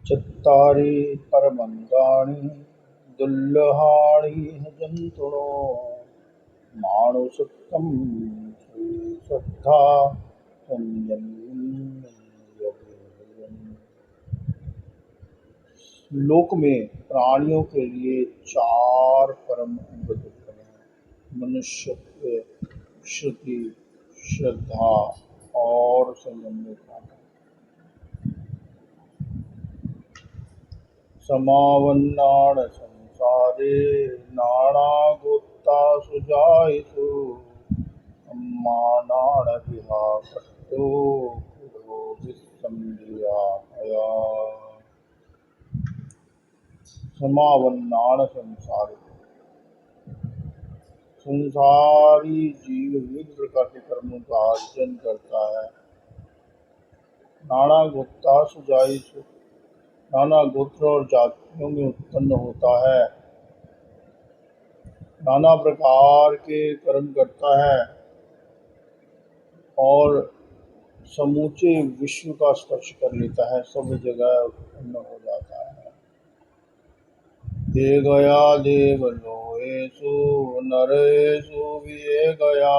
चत्तारि परमङ्गानि दुर्लहाणि जन्तुनो मानुषत्वं श्रीश्रद्धा लोक में प्राणियों के लिए चार परम अमृत हैं: मनुष्यत्व, श्रुति, श्रद्धा और संयम में पाना। समावन्नाण संसारे नानागोत्ता सुजायसु अम्मानाण विहाकट्टो पुरो विस्संधियाहया। समावन्नाण संसारे, संसारी जीव विविध प्रकार के कर्मों का अर्जन करता है। नाना गोत्ता सुजायसु, नाना गोत्र और जातियों में उत्पन्न होता है। नाना प्रकार के कर्म करता है और समूचे विश्व का स्पर्श कर लेता है, सब जगह उत्पन्न हो जाता है। ये गया देवलोकेषु नरेषु ये गया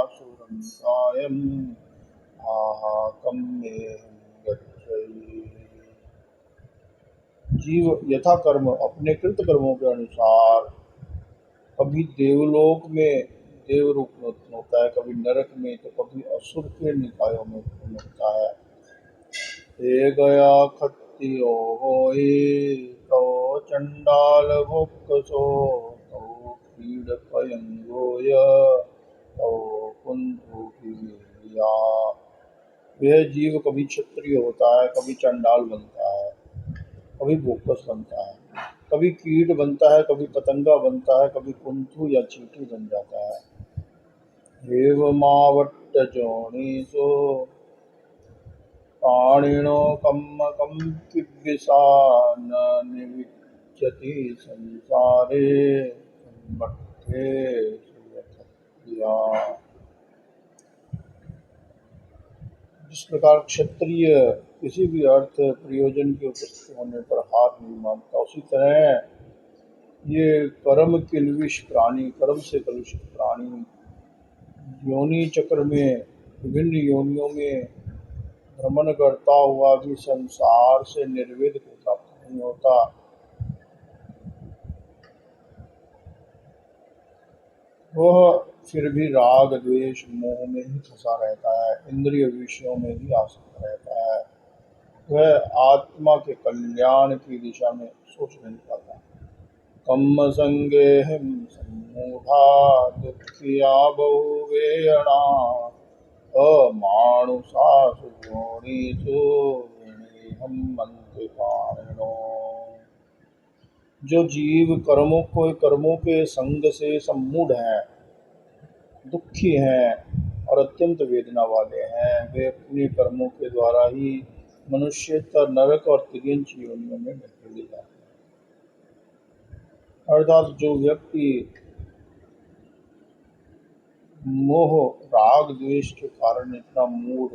सुरं कायं आहाकं मेहं गच्छति। जीव यथा कर्म अपने कृत कर्मों के अनुसार कभी देवलोक में देव रूप में उत्पन्न होता है, कभी नरक में, तो कभी असुर के निकायों में उत्पन्न होता है। ये गया खत्तियो होई तो चंडाल भोक्सो तो कीड़पयंगोय तो कुंतु की। यह जीव कभी क्षत्रिय होता है, कभी चंडाल बनता है, कभी भोक्स बनता है, कभी कीट बनता है, कभी पतंगा बनता है, कभी कुंथु या चींटी बन जाता है। एवमावट्ट जोनिषु प्राणिनो कम्मकं किद्विषा न निविच्यति संसारे संबद्धेषु यथक्रिया। जिस प्रकार क्षत्रिय किसी भी अर्थ प्रयोजन के उपस्थित होने पर हार नहीं मानता, उसी तरह ये कर्म किल्विष प्राणी, कर्म से कलुषित प्राणी योनि चक्र में विभिन्न योनियों में भ्रमण करता हुआ भी संसार से निर्वेद को प्राप्त नहीं होता। वह फिर भी राग द्वेष मोह में ही फंसा रहता है, इंद्रिय विषयों में ही आसक्त रहता है। वह आत्मा के कल्याण की दिशा में सोच नहीं पाता। कम्म संगे हिम सम्मूढ़ा दुखिया बहुवेयणा अमानुषासु योनिषु विनेहं मंत्रिपाणिनो। जो जीव कर्मों के संग से सम्मूढ़ हैं, दुखी हैं और अत्यंत वेदना वाले हैं, वे अपने कर्मों के द्वारा ही मनुष्यतर, नरक और तिर्यंच योनियों में ढकेले जाते हैं। अर्थात जो व्यक्ति मोह राग द्वेष के कारण इतना मूढ़,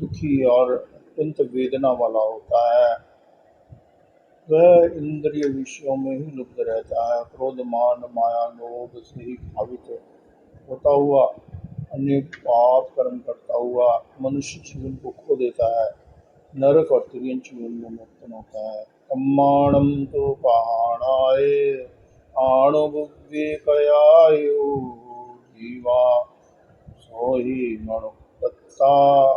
दुखी और अत्यंत वेदना वाला होता है, वह इंद्रिय विषयों में ही लुप्त रहता है। क्रोध मान माया लोभ से ही भावित होता हुआ अनेक पाप कर्म करता हुआ मनुष्य जीवन को खो देता है, नरक और तिर्यंच योनियों में उत्पन्न होता है। कम्माणं तो पहाणाय आणुविकयायु जीवा सोहि मणुपत्ता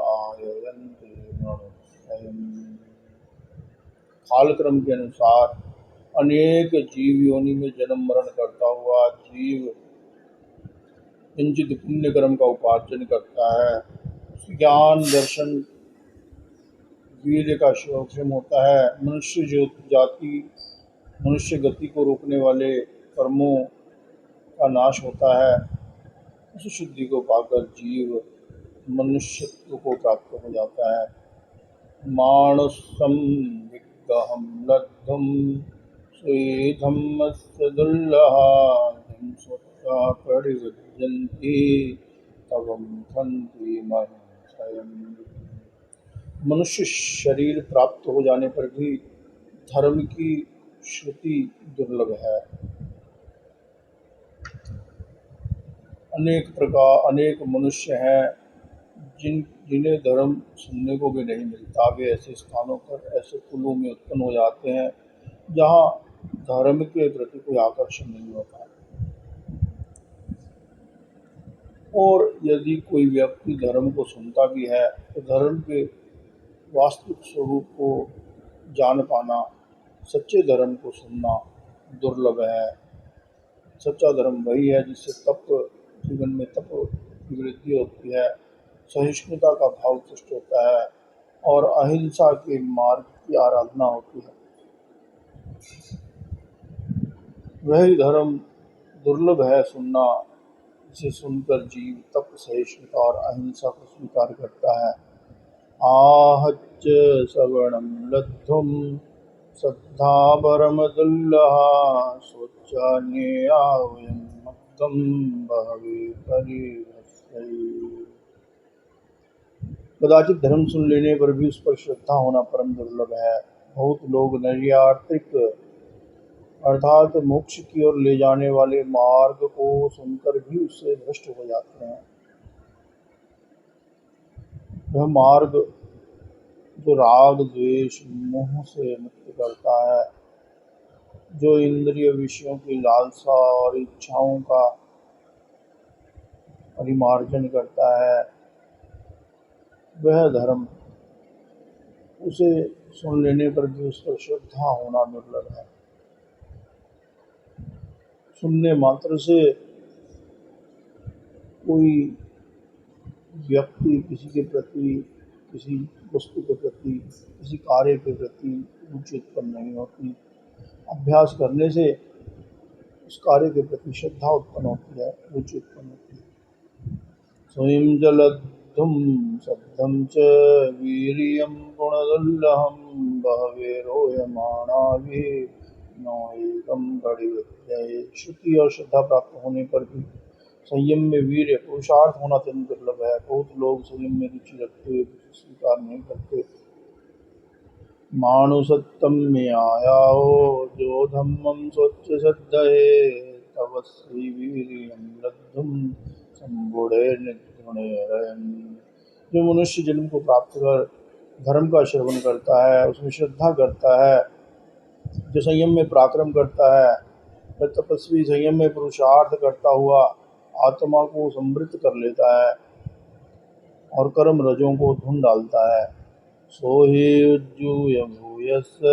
आयन्ते मनुष्यम्। कालक्रम के अनुसार अनेक जीव योनि में जन्म मरण करता हुआ जीव किंचित पुण्य कर्म का उपार्जन करता है। ज्ञान दर्शन वीर्य का क्षोभन होता है। मनुष्य गति को रोकने वाले कर्मों का नाश होता है। उस शुद्धि को पाकर जीव मनुष्यत्व को प्राप्त हो जाता है। मानुषं विग्रहं लब्धुं स्वेधम्मस्य दुर्लभं स्वच्छा परिवृज्यन्ति तवं हन्ति महिंसयम्। मनुष्य शरीर प्राप्त हो जाने पर भी धर्म की श्रुति दुर्लभ है। अनेक मनुष्य हैं जिन्हें धर्म सुनने को भी नहीं मिलता। वे ऐसे स्थानों पर, ऐसे कुलों में उत्पन्न हो जाते हैं जहाँ धर्म के प्रति कोई आकर्षण नहीं होता। और यदि कोई व्यक्ति धर्म को सुनता भी है तो धर्म के वास्तविक स्वरूप को जान पाना, सच्चे धर्म को सुनना दुर्लभ है। सच्चा धर्म वही है जिससे जीवन में तप की वृद्धि होती है, सहिष्णुता का भाव सृष्ट होता है और अहिंसा के मार्ग की आराधना होती है। वही धर्म दुर्लभ है सुनना, जिसे सुनकर जीव तप, सहिष्णुता और अहिंसा को स्वीकार करता है। आहच्च श्रवणं लब्धुं श्रद्धा परमदुर्लभा स्वच्छान्यया वयं मग्गं बहवे परिवस्यै। कदाचित धर्म सुन लेने पर भी उस पर श्रद्धा होना परम दुर्लभ है। बहुत लोग नैयायिक अर्थात मोक्ष की ओर ले जाने वाले मार्ग को सुनकर भी उससे भ्रष्ट हो जाते हैं। वह मार्ग जो राग, द्वेष, मोह से मुक्त करता है, जो इंद्रिय विषयों की लालसा और इच्छाओं का परिमार्जन करता है, वह धर्म, उसे सुन लेने पर भी उस पर श्रद्धा होना दुर्लभ है। सुनने मात्र से कोई व्यक्ति किसी के प्रति, किसी वस्तु के प्रति, किसी कार्य के प्रति रुचि उत्पन्न नहीं होती। अभ्यास करने से उस कार्य के प्रति श्रद्धा उत्पन्न होती है, रुचि उत्पन्न होती है। स्वयं जलद्धुम शब्दम च वीर्यं गुणदुर्लभं बहवे रोयमाणाभि नौकं परिवृत्तये। श्रुति और श्रद्धा प्राप्त होने पर भी संयम में वीर्य, पुरुषार्थ होना अत्यंत दुर्लभ है। बहुत लोग संयम में रुचि रखते हुए स्वीकार नहीं करते। मानुषत्तम में आया हो जो धम्मं स्वच्छ श्रद्धये तव श्री वीर्यं लब्धुं संबुढ़े निगुणैरयन्। जो मनुष्य जन्म को प्राप्त कर धर्म का श्रवण करता है, उसमें श्रद्धा करता है, जो संयम में पराक्रम करता है, वह तपस्वी संयम में पुरुषार्थ करता हुआ आत्मा को समृद्ध कर लेता है और कर्म रजों को धुन डालता है। सोहि उज्जूय भूयस्य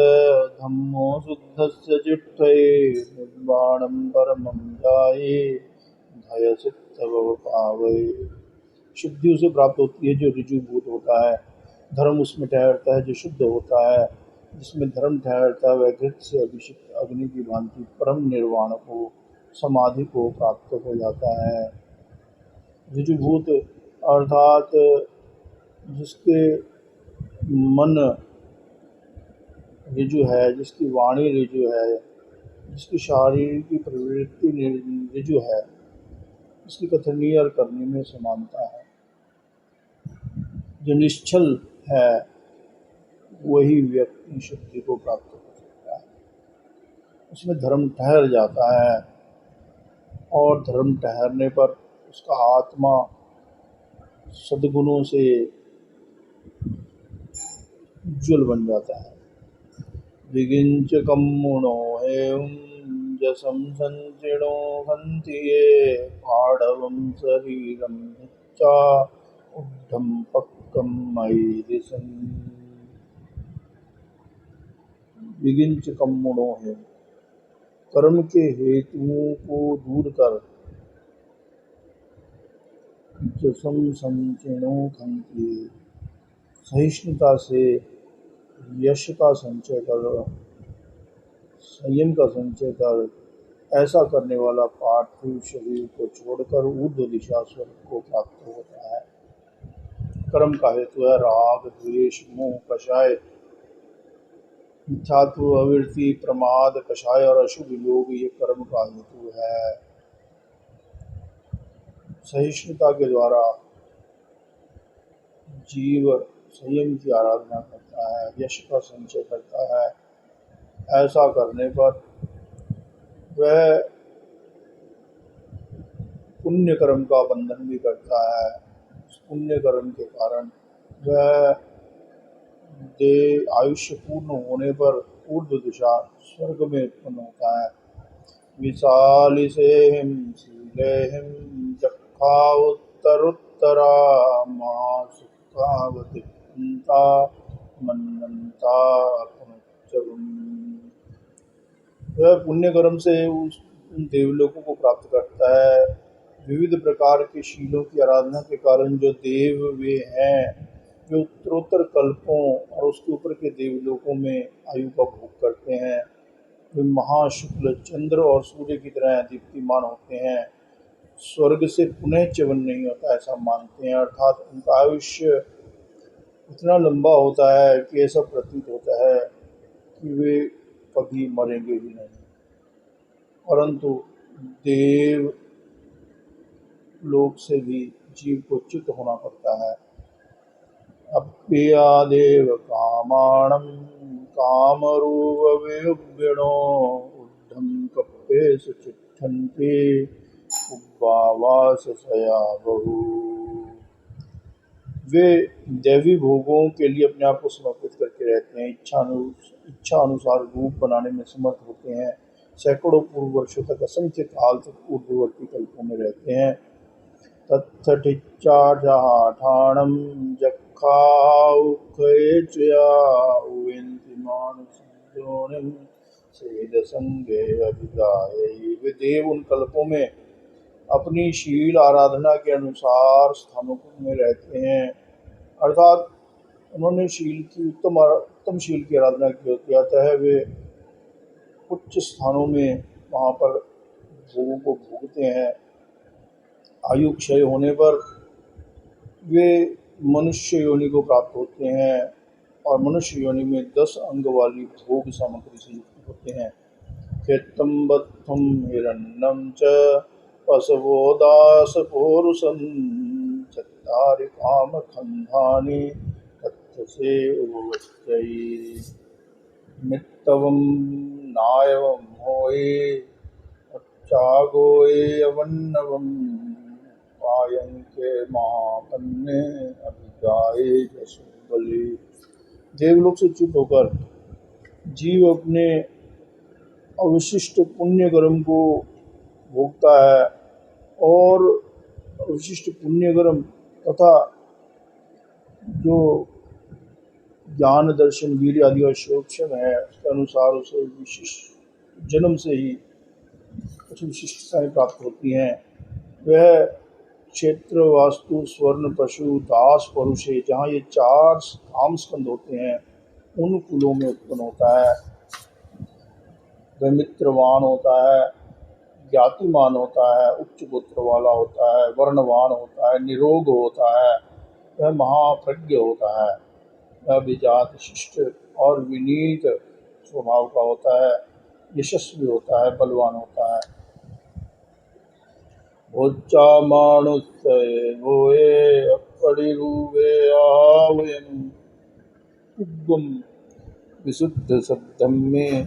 धम्मो शुद्धस्य चित्तये निर्वाणं परमं जाये धयसित्तव पावये। शुद्धि उसे प्राप्त होती है जो ऋजुभूत होता है, धर्म उसमें ठहरता है जो शुद्ध होता है। जिसमें धर्म ठहरता है वह घृत से अभिषिक्त अग्नि की भांति परम निर्वाण को, समाधि को प्राप्त हो जाता है। ऋजुभूत अर्थात जिसके मन ऋजु है, जिसकी वाणी ऋजु है, जिसकी शारीरिक की प्रवृत्ति ऋजु है, जिसकी कथनीय और करने में समानता है, जो निश्चल है, वही व्यक्ति शुद्धि को प्राप्त हो सकता है। उसमें धर्म ठहर जाता है और धर्म ठहरने पर उसका आत्मा सद्गुणों से उज्ज्वल बन जाता है। विगिंच कम्मुणो हेम जसं संचिणो हन्ति ये पाडवं शरीरं चा उद्धं पक्कं मयि दिशन्। विगिंच कम्मुणो हेम, कर्म के हेतुओं को दूर कर, जसं संचिणो हन्ति, सहिष्णुता से यश का संचय कर, संयम का संचय कर। ऐसा करने वाला पार्थिव शरीर को छोड़कर ऊर्ध्व दिशा स्वर्ग को प्राप्त होता है। कर्म का हेतु है राग, द्वेष, मोह, कषाय, मिथ्यात्व, अविरति, प्रमाद, कषाय और अशुभ योग, ये कर्म का हेतु है। सहिष्णुता के द्वारा जीव संयम की आराधना करता है, यश का संचय करता है। ऐसा करने पर वह पुण्य कर्म का बंधन भी करता है। उस पुण्य कर्म के कारण वह आयुष्य पूर्ण होने पर ऊर्ध्व दिशा स्वर्ग में उत्पन्न होता है। विशालिसेहिं शीलेहिं जक्खावुत्तरोत्तरा मासुक्तावति पुंता मन्नन्ता पुनश्चरुम्। वह पुण्य कर्म से उन देवलोकों को प्राप्त करता है। विविध प्रकार के शीलों की आराधना के कारण जो देव वे हैं, वे उत्तरोत्तर कल्पों और उसके ऊपर के देवलोकों में आयु का भोग करते हैं। वे महाशुक्ल चंद्र और सूर्य की तरह दीप्तिमान होते हैं। स्वर्ग से पुनः च्यवन नहीं होता, ऐसा मानते हैं। अर्थात उनका आयुष्य इतना लंबा होता है कि ऐसा प्रतीत होता है कि वे कभी मरेंगे ही नहीं। परंतु देव लोक से भी जीव को च्युत होना पड़ता है। अप्रिया देव कामाणं कामरूपवियुग्मिणो ऊर्ध्वं कप्पेषु चिट्ठन्ति उद्भावासया बहु। वे दैवी भोगों के लिए अपने आप को समर्पित करके रहते हैं, इच्छा अनुसार रूप बनाने में समर्थ होते हैं। सैकड़ों पूर्व वर्षों तक, असंख्य काल तक ऊर्ध्ववर्ती कल्पों में रहते हैं। तत्थटिच्चार्जाठाणं जक्खाउखयेचया उवेन्ति मानुषयोनिं सेदसंगे अभिजायै। वे देव उन कल्पों में अपनी शील आराधना के अनुसार स्थानों में रहते हैं। अर्थात उन्होंने उत्तम शील की आराधना की होती है। वे उच्च स्थानों में वहाँ पर भोगों को भोगते हैं। आयु क्षय होने पर वे मनुष्य योनि को प्राप्त होते हैं और मनुष्य योनि में 10 अंग वाली भोग सामग्री से युक्त होते हैं। खेत्तं बद्धं हिरण्यं च पशवो दासपौरुषं चत्तारि कामखण्डानि तत्थसे उभवच्चै। मित्तवं नायवं होये चागोये अवन्नवं पायंके महापन्ने अभिगाये जसुबले। देवलोक से च्युत होकर जीव अपने अवशिष्ट पुण्य कर्म को भोगता है और अवशिष्ट पुण्य कर्म तथा जो ज्ञान दर्शन वीर्य आदि और शोक्षम है, उसके अनुसार उसे विशिष्ट जन्म से ही कुछ विशिष्टताएँ प्राप्त होती हैं। वह क्षेत्र, वास्तु, स्वर्ण, पशु, दास, परुषे, जहाँ ये 4 काम स्कंद होते हैं, उन कुलों में उत्पन्न होता है। वह मित्रवान होता है, ज्ञातिमान होता है, उच्च गोत्र वाला होता है, वर्णवान होता है, निरोग होता है, वह महाप्रज्ञ होता है, वह विजात, शिष्ट और विनीत स्वभाव का होता है, यशस्वी होता है, बलवान होता है। उच्चामानुष्ये भूये अपरिरूपे आवयन् उग्गं विशुद्ध सद्धं में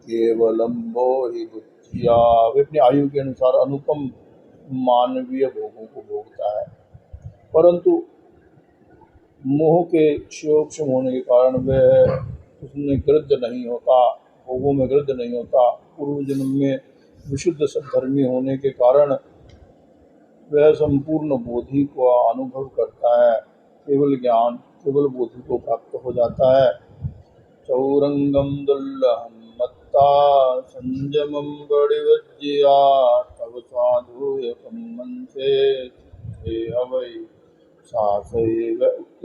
केवलम वो ही बुद्धिया। वे अपनी आयु के अनुसार अनुपम मानवीय भोगों को भोगता है, परंतु मोह के क्षोभ होने के कारण वह उसमें गृद्ध नहीं होता, भोगों में गृद्ध नहीं होता। पूर्व जन्म में विशुद्ध सद्धर्मी होने के कारण वह संपूर्ण बोधि को अनुभव करता है, केवल ज्ञान, केवल बोधि को प्राप्त हो जाता है। चौरंगम दुर्लभम मत्ता संजमम बड़िवज्जिया तब साधु एकम मनसे हवै सासैव उक्त।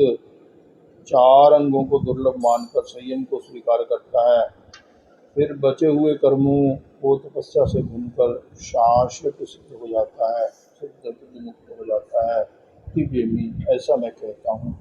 4 अंगों को दुर्लभ मानकर संयम को स्वीकार करता है, फिर बचे हुए कर्मों को तपस्या से भूनकर शाश्वत सिद्ध हो जाता है, सिद्ध मुक्त हो जाता है। दिव्य में ऐसा मैं कहता हूँ।